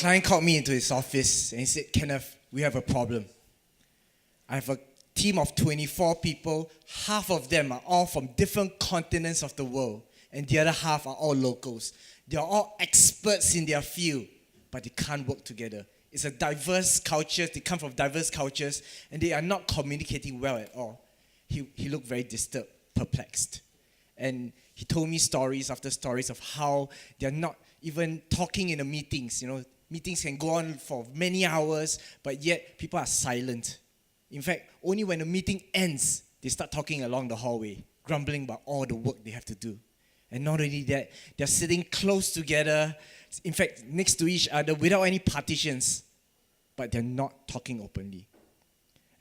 client called me into his office and he said, Kenneth, we have a problem. I have a team of 24 people. Half of them are all from different continents of the world, and the other half are all locals. They are all experts in their field, but they can't work together. It's a diverse culture. They come from diverse cultures, and they are not communicating well at all. He looked very disturbed, perplexed. And he told me stories after stories of how they're not even talking in the meetings. You know, meetings can go on for many hours, but yet people are silent. In fact, only when the meeting ends, they start talking along the hallway, grumbling about all the work they have to do. And not only that, they're sitting close together, in fact, next to each other without any partitions, but they're not talking openly.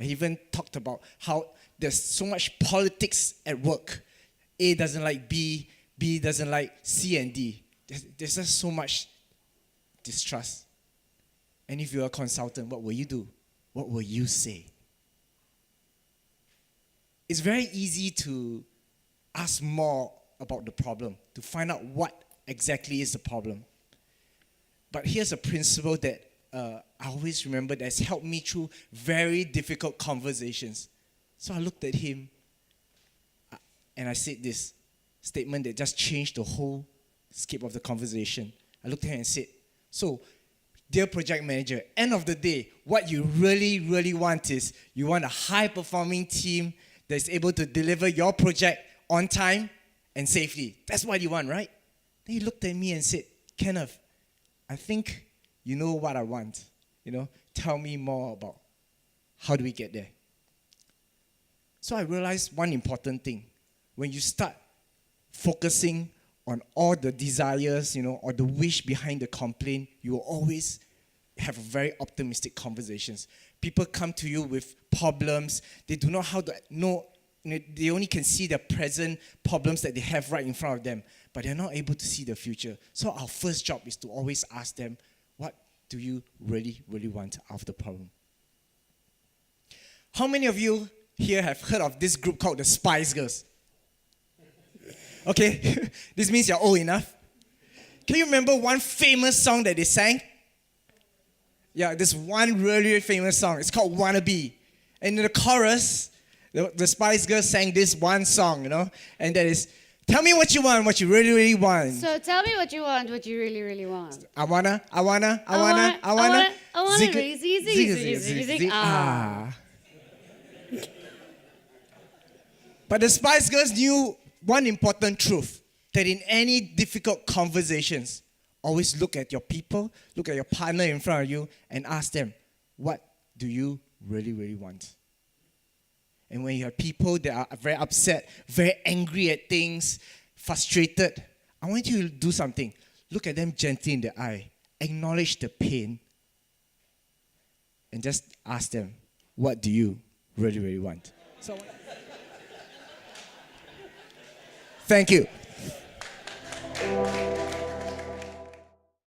I even talked about how there's so much politics at work. A doesn't like B, B doesn't like C and D. There's just so much distrust. And if you're a consultant, what will you do? What will you say? It's very easy to ask more about the problem, to find out what exactly is the problem. But here's a principle that I always remember that's helped me through very difficult conversations. So I looked at him and I said this statement that just changed the whole scape of the conversation. I looked at him and said, so, dear project manager, end of the day, what you really, really want is you want a high-performing team that's able to deliver your project on time and safely. That's what you want, right? Then he looked at me and said, Kenneth, I think you know what I want. You know, tell me more about how do we get there. So I realized one important thing. When you start focusing on all the desires, you know, or the wish behind the complaint, you will always have very optimistic conversations. People come to you with problems. They do not how to know. They only can see the present problems that they have right in front of them, but they're not able to see the future. So our first job is to always ask them, what do you really, really want out of the problem? How many of you here have heard of this group called the Spice Girls? Okay, this means you're old enough. Can you remember one famous song that they sang? Yeah, this one really, really famous song. It's called Wannabe. And in the chorus, the Spice Girls sang this one song, you know, and that is, tell me what you want, what you really, really want. So tell me what you want, what you really, really want. I wanna. I want it really easy. Ah. But the Spice Girls knew one important truth, that in any difficult conversations, always look at your people, look at your partner in front of you, and ask them, what do you really, really want? And when you have people that are very upset, very angry at things, frustrated, I want you to do something. Look at them gently in the eye. Acknowledge the pain. And just ask them, what do you really, really want? So, thank you.